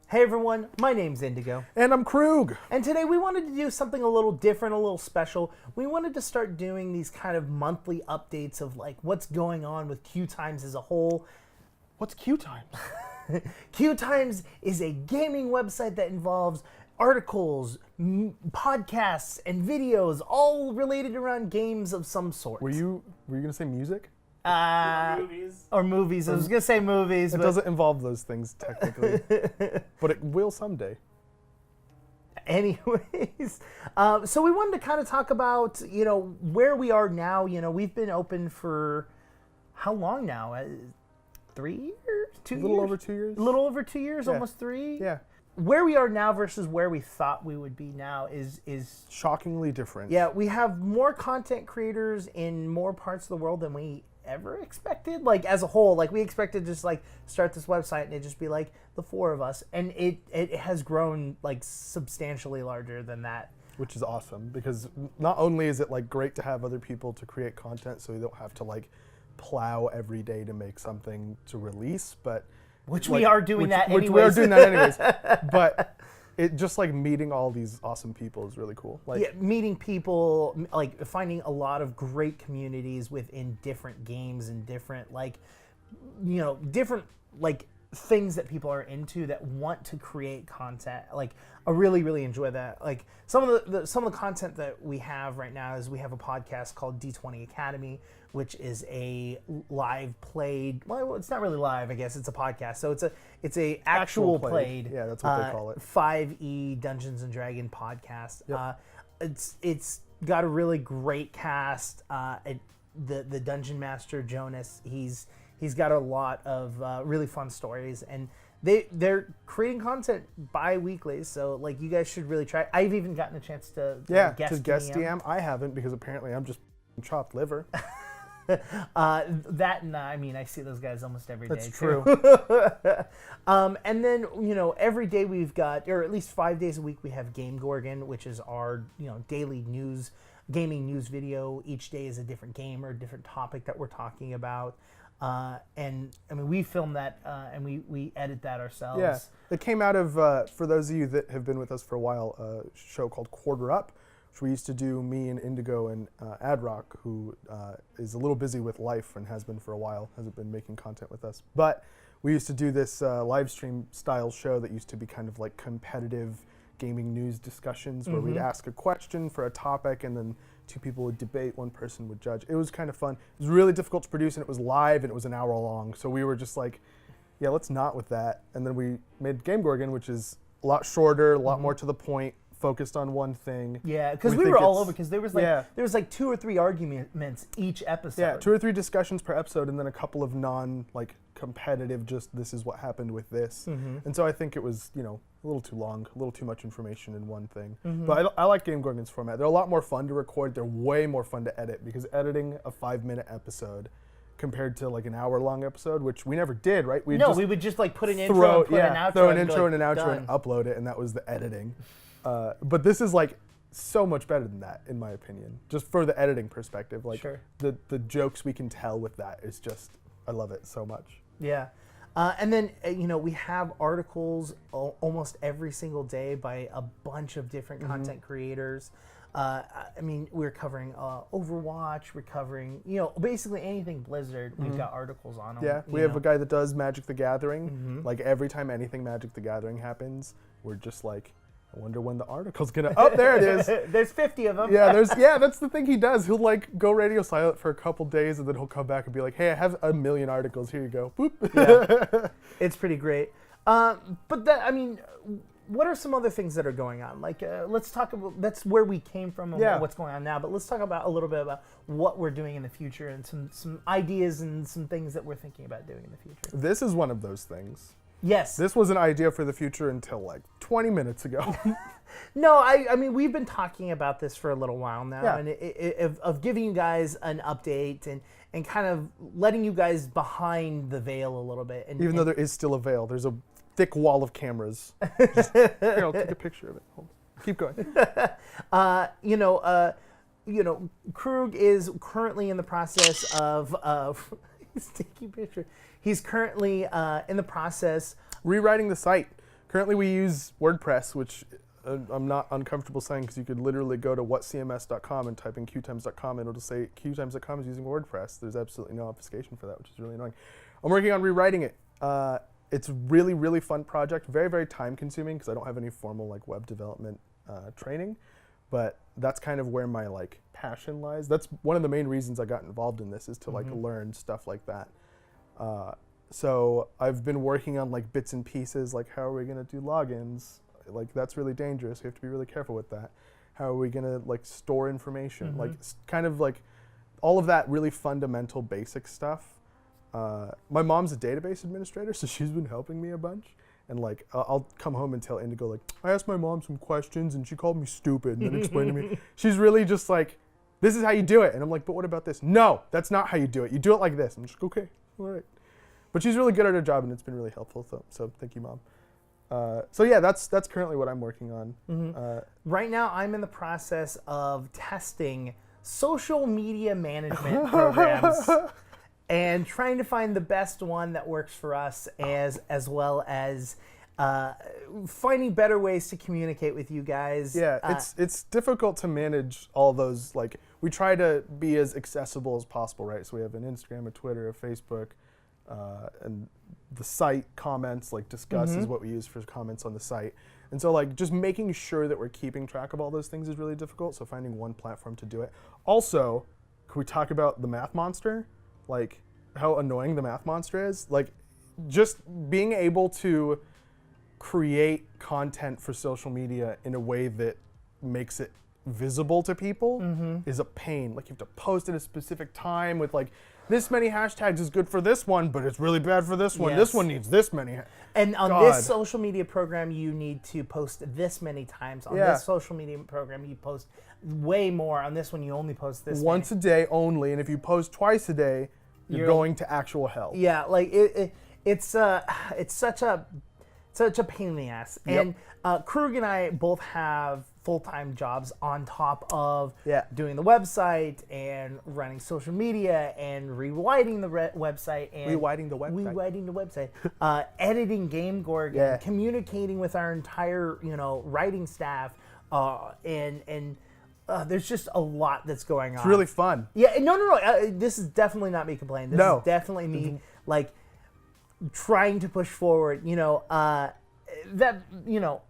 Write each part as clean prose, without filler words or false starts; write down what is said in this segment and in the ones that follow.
Hey everyone, my name's Indigo. And I'm Krug. And today we wanted to do something a little different, a little special. We wanted to start doing these kind of monthly updates of like what's going on with QueueTimes as a whole. What's QueueTimes? QueueTimes is a gaming website that involves articles, podcasts, and videos, all related around games of some sort. Were you gonna say music? Movies. Or movies. I was going to say movies. It doesn't involve those things technically, but it will someday. Anyways, so we wanted to kind of talk about, where we are now. We've been open for how long now? 3 years? 2 years? A little over 2 years. A little over 2 years, Yeah. almost 3. Yeah. Where we are now versus where we thought we would be now is Shockingly different. Yeah, we have more content creators in more parts of the world than we ever expected. Like as a whole, like we expected just like start this website and it just be like the four of us, and it has grown like substantially larger than that. Which is awesome because not only is it like great to have other people to create content so you don't have to like plow every day to make something to release, but Which we are doing that anyways. We are doing that anyways. But it just like meeting all these awesome people is really cool. Like, yeah, meeting people, like finding a lot of great communities within different games and different different like things that people are into that want to create content. Like I really enjoy that. Like some of the content that we have right now is we have a podcast called D20 Academy, which is a live played. Well, it's not really live, I guess. It's a podcast, so it's a actual played. Yeah, that's what they call it. 5e Dungeons and Dragon podcast. Yep. It's got a really great cast. The Dungeon Master Jonas, he's got a lot of really fun stories, and they're creating content bi-weekly, so like you guys should really try. I've even gotten a chance to guest DM. I haven't, because apparently I'm just chopped liver. That and I see those guys almost every day. That's true. And then every day we've got, or at least 5 days a week, we have Game Gorgon, which is our daily gaming news video. Each day is a different game or a different topic that we're talking about. And we film that and we edit that ourselves. Yeah, it came out of, for those of you that have been with us for a while, a show called Quarter Up, which we used to do, me and Indigo and Adrock, who is a little busy with life and has been for a while, hasn't been making content with us. But we used to do this live stream style show that used to be kind of like competitive gaming news discussions where we'd ask a question for a topic and then two people would debate, one person would judge. It was kind of fun. It was really difficult to produce, and it was live, and it was an hour long. So we were just like, yeah, let's not with that. And then we made Game Gorgon, which is a lot shorter, a lot more to the point, focused on one thing. Yeah, because we were all over, because there was like 2 or 3 arguments each episode. Yeah, 2 or 3 discussions per episode, and then a couple of competitive, just this is what happened with this. And so I think it was, a little too long, a little too much information in one thing. But I like Game Gorgon's format. They're a lot more fun to record. They're way more fun to edit, because editing a 5-minute episode compared to like an hour-long episode, which we never did, right? We would just like put an intro and put an outro. Throw an intro and an outro done. And upload it, and that was the editing. But this is like so much better than that, in my opinion, just for the editing perspective. Like the jokes we can tell with that is just, I love it so much. Yeah. And then, we have articles almost every single day by a bunch of different content creators. We're covering Overwatch, we're covering, basically anything Blizzard, we've got articles on them. Yeah, we have a guy that does Magic the Gathering. Like every time anything Magic the Gathering happens, we're just like, I wonder when the article's gonna. Oh, there it is. There's 50 of them. Yeah, that's the thing he does. He'll like go radio silent for a couple days, and then he'll come back and be like, "Hey, I have 1 million articles. Here you go." Boop. Yeah, it's pretty great. But what are some other things that are going on? Like, let's talk about. That's where we came from and what's going on now. But let's talk about a little bit about what we're doing in the future and some ideas and some things that we're thinking about doing in the future. This is one of those things. Yes. This was an idea for the future until like 20 minutes ago. No, we've been talking about this for a little while now, and of giving you guys an update and kind of letting you guys behind the veil a little bit. Even though there is still a veil, there's a thick wall of cameras. Here, I'll take a picture of it. Hold on. Keep going. Krug is currently in the process of he's taking a picture. He's currently in the process rewriting the site. Currently, we use WordPress, which I'm not uncomfortable saying because you could literally go to whatcms.com and type in QueueTimes.com and it'll say QueueTimes.com is using WordPress. There's absolutely no obfuscation for that, which is really annoying. I'm working on rewriting it. It's really, really fun project. Very, very time consuming because I don't have any formal like web development training, but that's kind of where my like passion lies. That's one of the main reasons I got involved in this is to like learn stuff like that. So I've been working on like bits and pieces, like how are we gonna do logins? Like that's really dangerous. We have to be really careful with that. How are we gonna like store information? Like kind of like all of that really fundamental basic stuff. My mom's a database administrator, so she's been helping me a bunch. And like I'll come home and tell Indigo like, I asked my mom some questions and she called me stupid and then explained to me. She's really just like, this is how you do it. And I'm like, but what about this? No, that's not how you do it. You do it like this. I'm just like, okay, all right. But she's really good at her job and it's been really helpful. So thank you, Mom. So yeah, that's currently what I'm working on. Right now, I'm in the process of testing social media management programs and trying to find the best one that works for us, as well as finding better ways to communicate with you guys. Yeah, it's difficult to manage all those. Like we try to be as accessible as possible, right? So we have an Instagram, a Twitter, a Facebook. And the site comments, like discuss is what we use for comments on the site. And so like just making sure that we're keeping track of all those things is really difficult. So finding one platform to do it. Also, can we talk about the math monster? Like how annoying the math monster is? Like just being able to create content for social media in a way that makes it visible to people is a pain. Like you have to post at a specific time with like, this many hashtags is good for this one, but it's really bad for this one. Yes. This one needs this many. And on this social media program, you need to post this many times. On this social media program, you post way more. On this one, you only post this once a day only. And if you post twice a day, you're going to actual hell. Yeah, like it's such a pain in the ass. And Krug and I both have full-time jobs on top of doing the website and running social media and rewriting the website and rewriting the website, editing Game Gorgon, communicating with our entire writing staff, and there's just a lot that's going on. It's really fun. Yeah, no. This is definitely not me complaining. This is definitely me like trying to push forward. That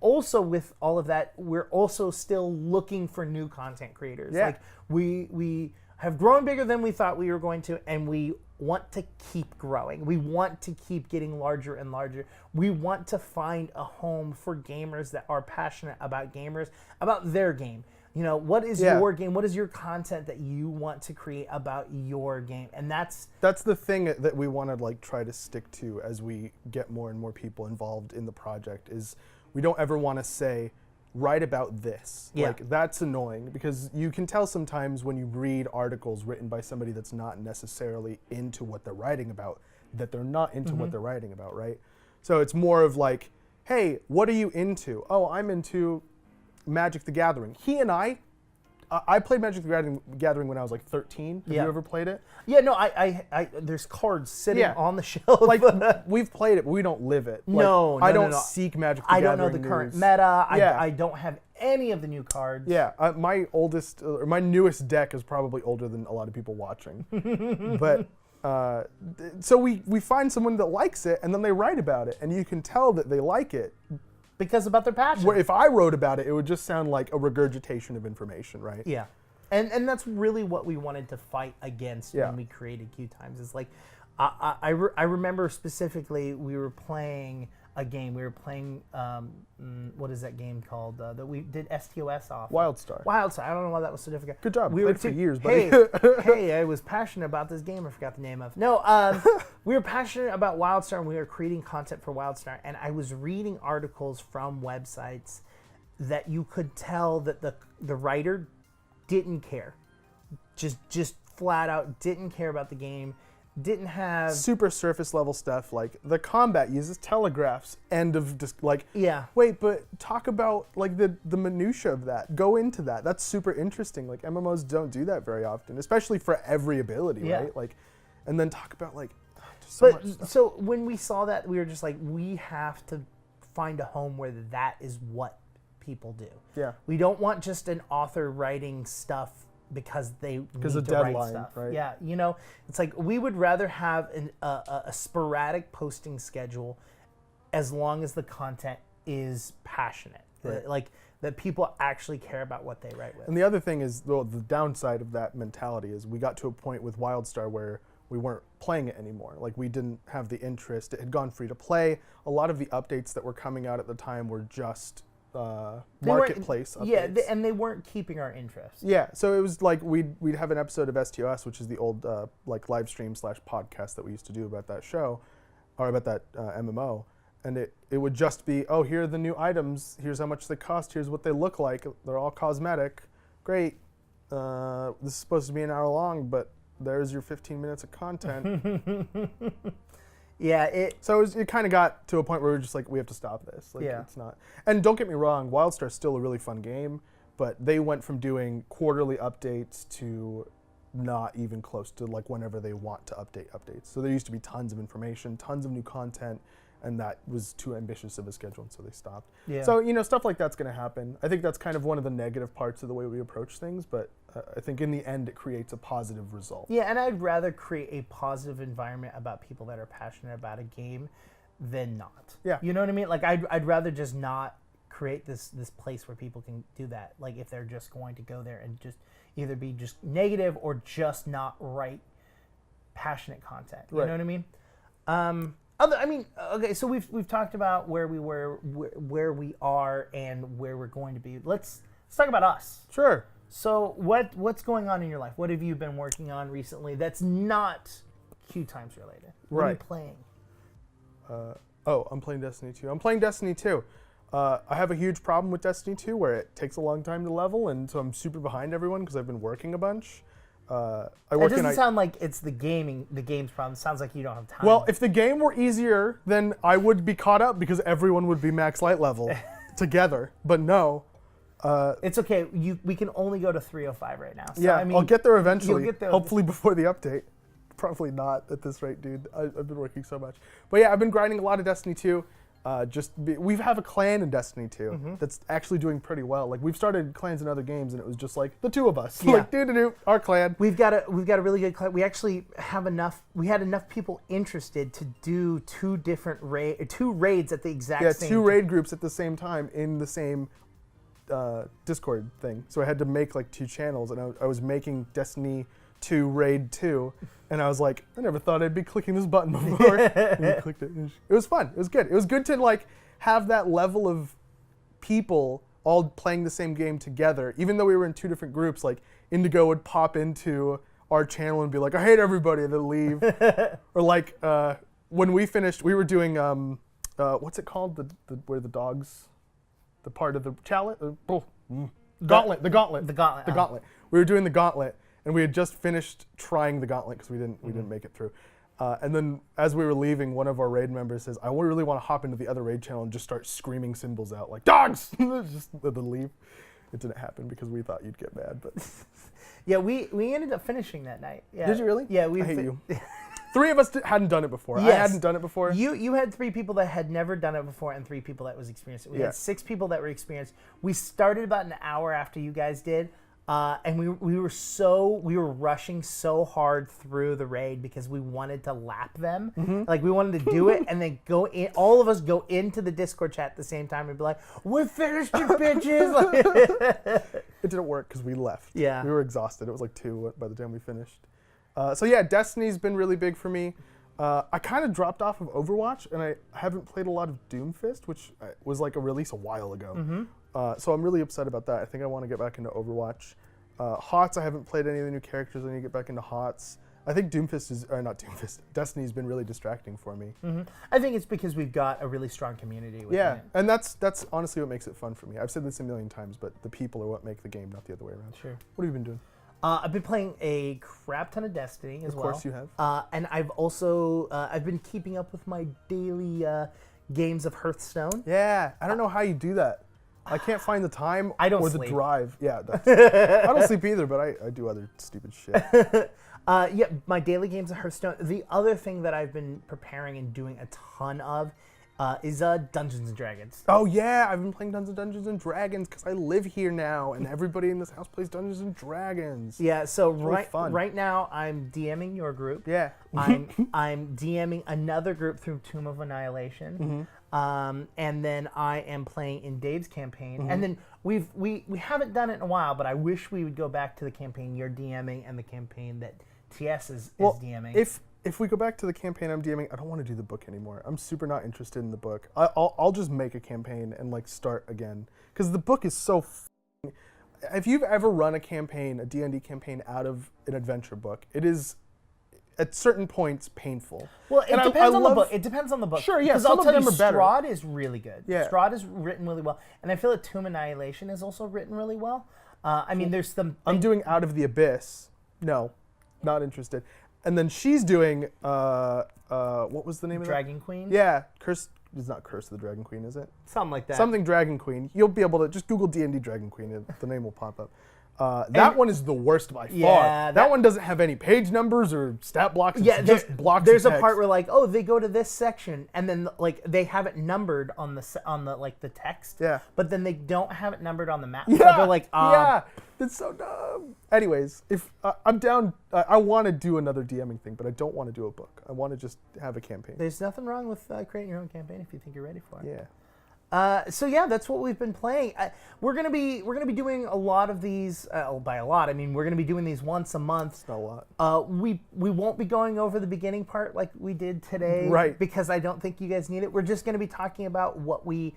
also with all of that, we're also still looking for new content creators. Like we have grown bigger than we thought we were going to, and we want to keep growing. We want to keep getting larger and larger. We want to find a home for gamers that are passionate about their game. What is your game? What is your content that you want to create about your game? And that's the thing that we want to like try to stick to as we get more and more people involved in the project is we don't ever want to say, write about this. Like that's annoying because you can tell sometimes when you read articles written by somebody that's not necessarily into what they're writing about, that they're not into what they're writing about, right? So it's more of like, hey, what are you into? Oh, I'm into Magic the Gathering. He and I played Magic the Gathering when I was like 13. Have you ever played it? Yeah, no, I there's cards sitting on the shelf. Like we've played it, but we don't live it. Like, no, I don't seek Magic the Gathering. I don't know the current meta. I don't have any of the new cards. Yeah, my newest deck is probably older than a lot of people watching. But so we find someone that likes it, and then they write about it, and you can tell that they like it. Because about their passion. Where if I wrote about it, it would just sound like a regurgitation of information, right? Yeah. And that's really what we wanted to fight against when we created QueueTimes. It's like, I remember specifically we were playing a game. We were playing, what is that game called that we did STOS off? Wildstar. I don't know why that was so difficult. Good job. We played for years, buddy. Hey, I was passionate about this game. I forgot the name of. No, we were passionate about Wildstar, and we were creating content for Wildstar. And I was reading articles from websites that you could tell that the writer didn't care, just flat out didn't care about the game. Didn't have super surface level stuff like the combat uses telegraphs. End of just like Wait, but talk about like the minutia of that. Go into that. That's super interesting. Like MMOs don't do that very often, especially for every ability, right? Like, and then talk about like. So when we saw that, we were just like, we have to find a home where that is what people do. Yeah. We don't want just an author writing stuff because they need of to write deadline, stuff. right? Yeah, you know, it's like we would rather have a sporadic posting schedule as long as the content is passionate. Right. Like that people actually care about what they write with. And the other thing is, well, the downside of that mentality is we got to a point with Wildstar where we weren't playing it anymore. Like we didn't have the interest. It had gone free to play. A lot of the updates that were coming out at the time were just marketplace updates. Yeah, and they weren't keeping our interest. Yeah, so it was like we'd have an episode of STOS, which is the old like live stream / podcast that we used to do about that show, or about that MMO, and it would just be, oh, here are the new items, here's how much they cost, here's what they look like, they're all cosmetic, great. This is supposed to be an hour long, but there's your 15 minutes of content. Yeah, so it kind of got to a point where we were just like, we have to stop this. Like, Yeah. It's not. And don't get me wrong, Wildstar's still a really fun game, but they went from doing quarterly updates to not even close to like whenever they want to update updates. So there used to be tons of information, tons of new content, and that was too ambitious of a schedule, and so they stopped. Yeah. So, you know, stuff like that's going to happen. I think that's kind of one of the negative parts of the way we approach things, but I think in the end it creates a positive result. Yeah, and I'd rather create a positive environment about people that are passionate about a game than not. Yeah. You know what I mean? Like I'd rather just not create this place where people can do that. Like if they're just going to go there and just either be just negative or just not write passionate content. You Right. know what I mean? Okay, so we've talked about where we were, where we are, and where we're going to be. Let's talk about us. Sure. So what's going on in your life? What have you been working on recently that's not QueueTimes related? What are you Right. playing? I'm playing Destiny 2. I'm playing Destiny 2. I have a huge problem with Destiny 2 where it takes a long time to level, and so I'm super behind everyone because I've been working a bunch. It doesn't sound like it's the game's problem. It sounds like you don't have time. Well, if the game were easier, then I would be caught up because everyone would be max light level together. But no. It's okay. We can only go to 305 right now. So, Yeah, I mean, I'll get there eventually. you'll get there. Hopefully before the update. Probably not at this rate, dude. I've been working so much. But yeah, I've been grinding a lot of Destiny 2. We have a clan in Destiny 2 that's actually doing pretty well. Like we've started clans in other games, and it was just like the two of us. Yeah. Like our clan. We've got a really good clan. We actually have enough. We had enough people interested to do two raids at the exact same. Yeah, two raid groups at the same time in the same Discord thing. So I had to make like two channels, and I was making Destiny 2 Raid 2, and I was like, I never thought I'd be clicking this button before. And I clicked it. It was fun. It was good. It was good to like have that level of people all playing the same game together. Even though we were in two different groups, like Indigo would pop into our channel and be like, I hate everybody, and then leave. Or like when we finished, we were doing what's it called? The where the dogs, the part of the challenge, gauntlet. The gauntlet. We were doing the gauntlet. And we had just finished trying the gauntlet because we didn't make it through. And then as we were leaving, one of our raid members says, I really want to hop into the other raid channel and just start screaming symbols out like, dogs! Just then leave. It didn't happen because we thought you'd get mad. But Yeah, we ended up finishing that night. Yeah. Did you really? Yeah, I hate you. Three of us hadn't done it before. Yes. I hadn't done it before. You had 3 people that had never done it before and 3 people that was experienced. We Yeah. had 6 people that were experienced. We started about an hour after you guys did. And we were rushing so hard through the raid because we wanted to lap them. Like we wanted to do it and then go in. All of us go into the Discord chat at the same time and be like, "We're finished, you bitches!" It didn't work because we left. Yeah. We were exhausted. It was like 2 by the time we finished. So yeah, Destiny's been really big for me. I kind of dropped off of Overwatch, and I haven't played a lot of Doomfist, which was like a release a while ago. So I'm really upset about that. I think I want to get back into Overwatch. HOTS, I haven't played any of the new characters. I need to get back into HOTS. I think Destiny's been really distracting for me. I think it's because we've got a really strong community with Yeah, it. and that's honestly what makes it fun for me. I've said this a million times, but the people are what make the game, not the other way around. Sure. What have you been doing? I've been playing a crap ton of Destiny as well. Of course you have. And I've also I've been keeping up with my daily games of Hearthstone. Yeah, I don't know how you do that. I can't find the time I don't or the sleep. drive. Yeah, I don't sleep either, but I do other stupid shit. Yeah, my daily games of Hearthstone. The other thing that I've been preparing and doing a ton of is Dungeons and Dragons. Oh yeah, I've been playing Dungeons and Dragons because I live here now, and everybody in this house plays Dungeons and Dragons. Yeah, so really fun. right now I'm DMing your group. Yeah. I'm DMing another group through Tomb of Annihilation. And then I am playing in Dave's campaign. And then we haven't done it in a while, but I wish we would go back to the campaign you're DMing and the campaign that TS is DMing. If we go back to the campaign I'm DMing, I don't want to do the book anymore. I'm super not interested in the book. I'll just make a campaign and like start again, because the book is so. If you've ever run a campaign, a D&D campaign out of an adventure book, it is at certain points painful. Well, it depends on the book. It depends on the book. Sure, yeah. Because Some I'll of tell them you, are better. Strahd is really good. Yeah. Strahd is written really well, and I feel like Tomb Annihilation is also written really well. I mean, there's some. I'm doing Out of the Abyss. No, not interested. And then she's doing what was the name of it? Dragon Queen. Yeah, Curse. It's not Curse of the Dragon Queen, is it? Something like that. Something Dragon Queen. You'll be able to just Google D&D Dragon Queen, and the name will pop up. That one is the worst by far. Yeah, that one doesn't have any page numbers or stat blocks. Yeah, it's just blocks. There's of a text. part where like, oh, they go to this section, and then like they have it numbered on the like the text. Yeah. But then they don't have it numbered on the map. Yeah. So they're like, yeah. That's so dumb. Anyways, if I'm down, I want to do another DMing thing, but I don't want to do a book. I want to just have a campaign. There's nothing wrong with creating your own campaign if you think you're ready for it. Yeah. So yeah, that's what we've been playing. We're gonna be doing a lot of these. By a lot, I mean we're gonna be doing these once a month. It's not a lot. We won't be going over the beginning part like we did today, right? Because I don't think you guys need it. We're just gonna be talking about what we've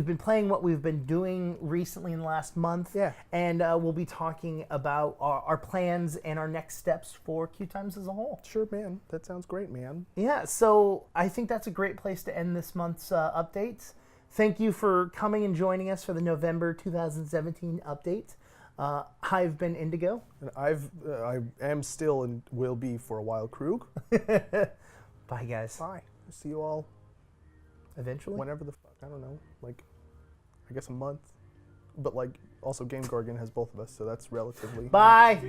been playing, what we've been doing recently in the last month. Yeah. And we'll be talking about our plans and our next steps for QueueTimes as a whole. Sure, man. That sounds great, man. Yeah. So I think that's a great place to end this month's updates. Thank you for coming and joining us for the November 2017 update. I've been Indigo. And I am still and will be for a while Krug. Bye, guys. Bye. See you all Eventually. whenever the fuck. I don't know. Like, I guess a month. But like, also Game Gorgon has both of us, so that's relatively. Bye.